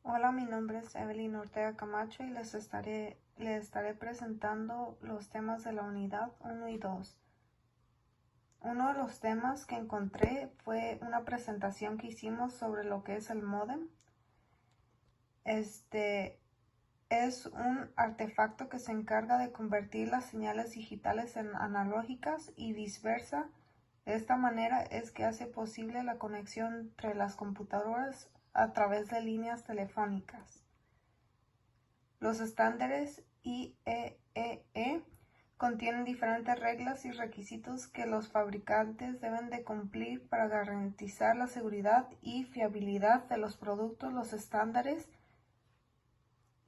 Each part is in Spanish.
Hola, mi nombre es Evelyn Ortega Camacho y les estaré presentando los temas de la unidad 1 y 2. Uno de los temas que encontré fue una presentación que hicimos sobre lo que es el módem. Este es un artefacto que se encarga de convertir las señales digitales en analógicas y viceversa. De esta manera es que hace posible la conexión entre las computadoras a través de líneas telefónicas. Los estándares IEEE contienen diferentes reglas y requisitos que los fabricantes deben de cumplir para garantizar la seguridad y fiabilidad de los productos. Los estándares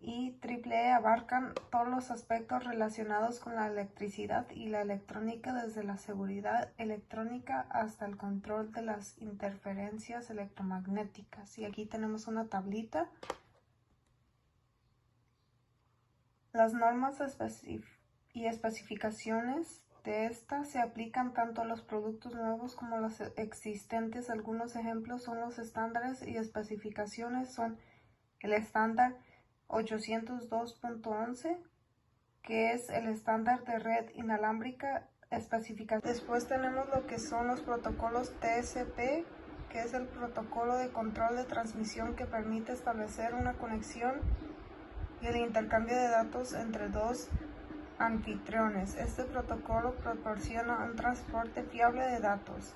IEEE abarcan todos los aspectos relacionados con la electricidad y la electrónica, desde la seguridad electrónica hasta el control de las interferencias electromagnéticas. Y aquí tenemos una tablita. Las normas y especificaciones de esta se aplican tanto a los productos nuevos como a los existentes. Algunos ejemplos son los estándares y especificaciones. Son el estándar 802.11, que es el estándar de red inalámbrica especificación. Después tenemos lo que son los protocolos TCP, que es el protocolo de control de transmisión que permite establecer una conexión y el intercambio de datos entre dos anfitriones. Este protocolo proporciona un transporte fiable de datos.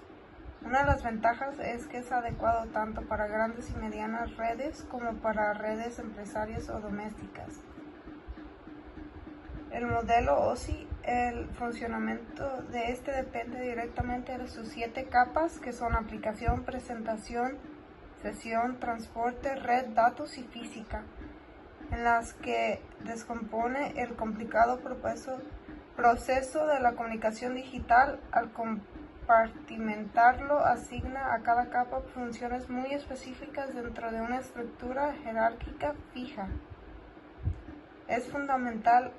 Una de las ventajas es que es adecuado tanto para grandes y medianas redes como para redes empresariales o domésticas. El modelo OSI, el funcionamiento de este depende directamente de sus 7 capas, que son aplicación, presentación, sesión, transporte, red, datos y física, en las que descompone el complicado proceso de la comunicación digital. Al compartimentarlo, asigna a cada capa funciones muy específicas dentro de una estructura jerárquica fija. Es fundamental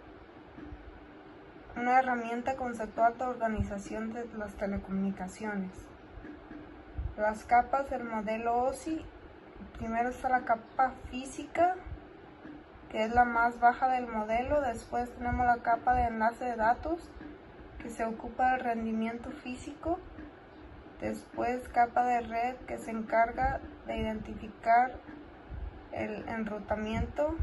una herramienta conceptual de organización de las telecomunicaciones. Las capas del modelo OSI: primero está la capa física, que es la más baja del modelo. Después tenemos la capa de enlace de datos, que se ocupa del rendimiento físico. Después capa de red, que se encarga de identificar el enrutamiento.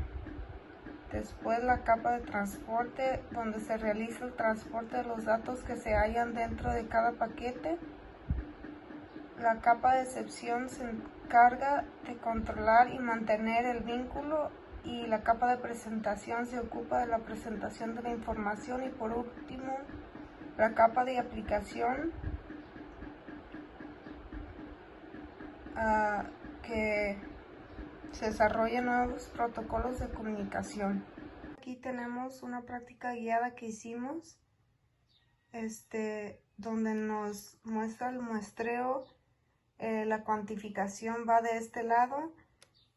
Después la capa de transporte, donde se realiza el transporte de los datos que se hallan dentro de cada paquete. La capa de excepción se encarga de controlar y mantener el vínculo, y la capa de presentación se ocupa de la presentación de la información. Y por último, la capa de aplicación, que se desarrollan nuevos protocolos de comunicación. Aquí tenemos una práctica guiada que hicimos, donde nos muestra el muestreo. La cuantificación va de este lado.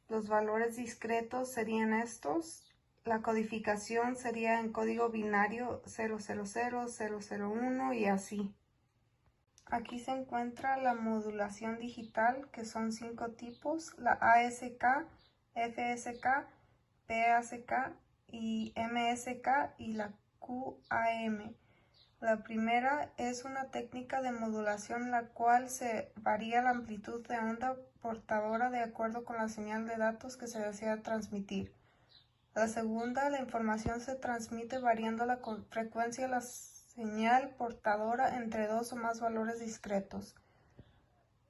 Los valores discretos serían estos. La codificación sería en código binario 000, 001 y así. Aquí se encuentra la modulación digital, que son 5 tipos: la ASK, FSK, PASK y MSK, y la QAM. La primera es una técnica de modulación en la cual se varía la amplitud de onda portadora de acuerdo con la señal de datos que se desea transmitir. La segunda, la información se transmite variando la frecuencia de la señal portadora entre 2 o más valores discretos.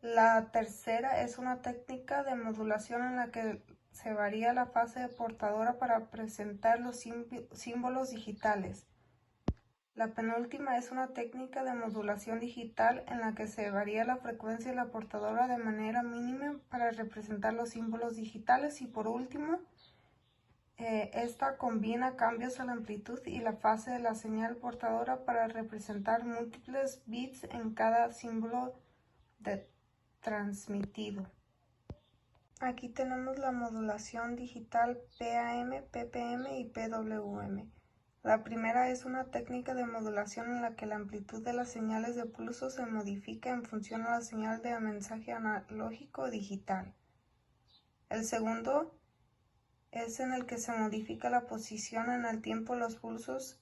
La tercera es una técnica de modulación en la que se varía la fase portadora para presentar los símbolos digitales. La penúltima es una técnica de modulación digital en la que se varía la frecuencia de la portadora de manera mínima para representar los símbolos digitales. Y por último, esta combina cambios a la amplitud y la fase de la señal portadora para representar múltiples bits en cada símbolo transmitido. Aquí tenemos la modulación digital PAM, PPM y PWM. La primera es una técnica de modulación en la que la amplitud de las señales de pulso se modifica en función a la señal de mensaje analógico o digital. El segundo es en el que se modifica la posición en el tiempo de los pulsos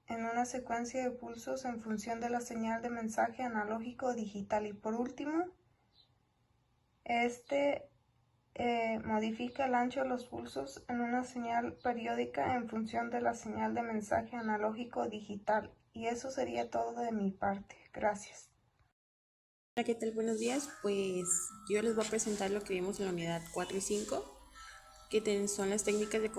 en una secuencia de pulsos en función de la señal de mensaje analógico o digital. Y por último, modifica el ancho de los pulsos en una señal periódica en función de la señal de mensaje analógico o digital. Y eso sería todo de mi parte. Gracias. Hola, ¿qué tal? Buenos días. Pues yo les voy a presentar lo que vimos en la unidad 4 y 5, que son las técnicas de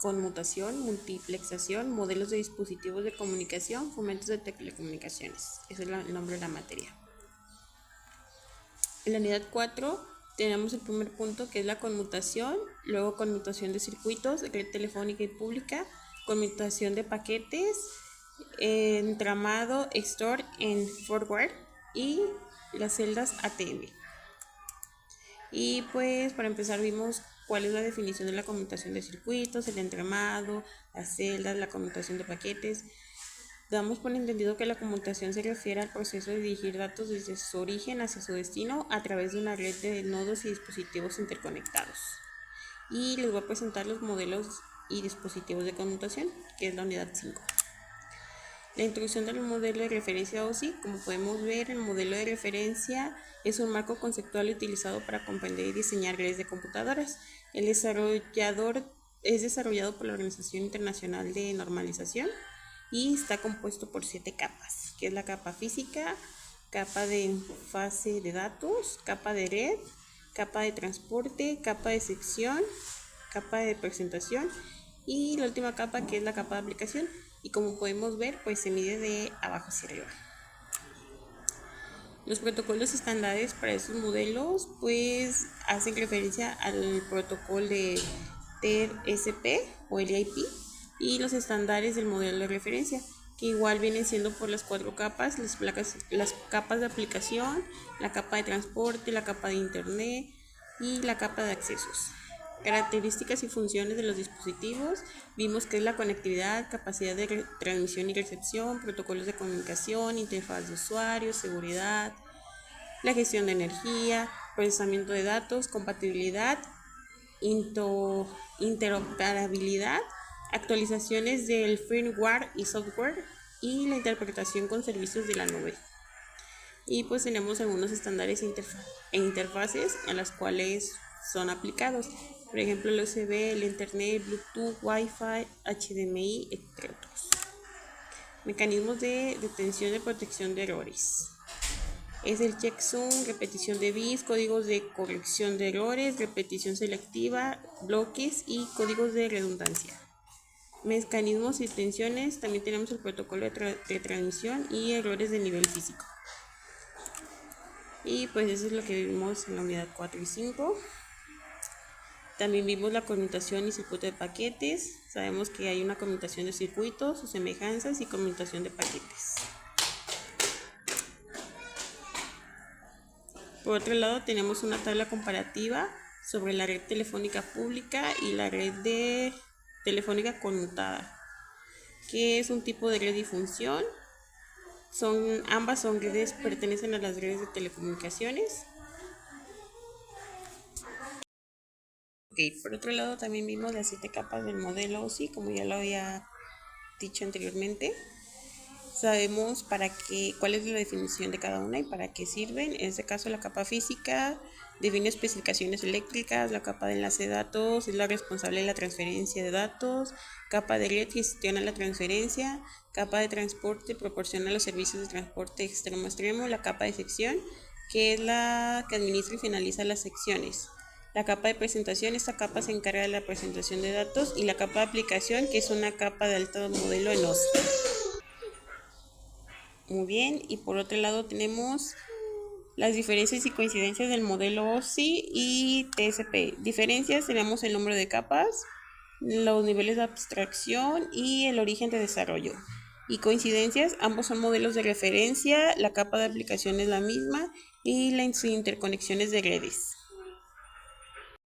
conmutación, multiplexación, modelos de dispositivos de comunicación, fomentos de telecomunicaciones. Ese es el nombre de la materia. En la unidad 4 tenemos el primer punto, que es la conmutación, luego conmutación de circuitos, red telefónica y pública, conmutación de paquetes, entramado, store en forward y las celdas ATM. Y pues para empezar vimos cuál es la definición de la conmutación de circuitos, el entramado, las celdas, la conmutación de paquetes. Damos por entendido que la conmutación se refiere al proceso de dirigir datos desde su origen hacia su destino a través de una red de nodos y dispositivos interconectados. Y les voy a presentar los modelos y dispositivos de conmutación, que es la unidad 5. La introducción del modelo de referencia OSI. Como podemos ver, el modelo de referencia es un marco conceptual utilizado para comprender y diseñar redes de computadoras. El desarrollador es desarrollado por la Organización Internacional de Normalización y está compuesto por 7 capas, que es la capa física, capa de enlace de datos, capa de red, capa de transporte, capa de sección, capa de presentación y la última capa, que es la capa de aplicación. Y como podemos ver, pues se mide de abajo hacia arriba. Los protocolos estándares para estos modelos pues hacen referencia al protocolo de TSP o el IP y los estándares del modelo de referencia, que igual vienen siendo por las 4 capas, las capas de aplicación, la capa de transporte, la capa de internet y la capa de accesos. Características y funciones de los dispositivos. Vimos que es la conectividad, capacidad de transmisión y recepción, protocolos de comunicación, interfaz de usuario, seguridad, la gestión de energía, procesamiento de datos, compatibilidad, interoperabilidad, actualizaciones del firmware y software y la interpretación con servicios de la nube. Y pues tenemos algunos estándares e interfaces a las cuales son aplicados. Por ejemplo, el USB, el Internet, Bluetooth, Wi-Fi, HDMI, entre otros. Mecanismos de detención de protección de errores. Es el checksum, repetición de bits, códigos de corrección de errores, repetición selectiva, bloques y códigos de redundancia. Mecanismos y detenciones. También tenemos el protocolo de transmisión y errores de nivel físico. Y pues eso es lo que vimos en la unidad 4 y 5. También vimos la conmutación y circuito de paquetes. Sabemos que hay una conmutación de circuitos, sus semejanzas y conmutación de paquetes. Por otro lado, tenemos una tabla comparativa sobre la red telefónica pública y la red de telefónica conmutada, que es un tipo de red y función. Ambas son redes, pertenecen a las redes de telecomunicaciones. Por otro lado, también vimos las 7 capas del modelo OSI, como ya lo había dicho anteriormente. Sabemos cuál es la definición de cada una y para qué sirven. En este caso, la capa física define especificaciones eléctricas, la capa de enlace de datos es la responsable de la transferencia de datos, capa de red gestiona la transferencia, capa de transporte proporciona los servicios de transporte extremo a extremo, la capa de sección, que es la que administra y finaliza las secciones. La capa de presentación, esta capa se encarga de la presentación de datos, y la capa de aplicación, que es una capa de alto modelo en OSI. Muy bien, y por otro lado tenemos las diferencias y coincidencias del modelo OSI y TSP. Diferencias tenemos el número de capas, los niveles de abstracción y el origen de desarrollo. Y coincidencias, ambos son modelos de referencia, la capa de aplicación es la misma y las interconexiones de redes.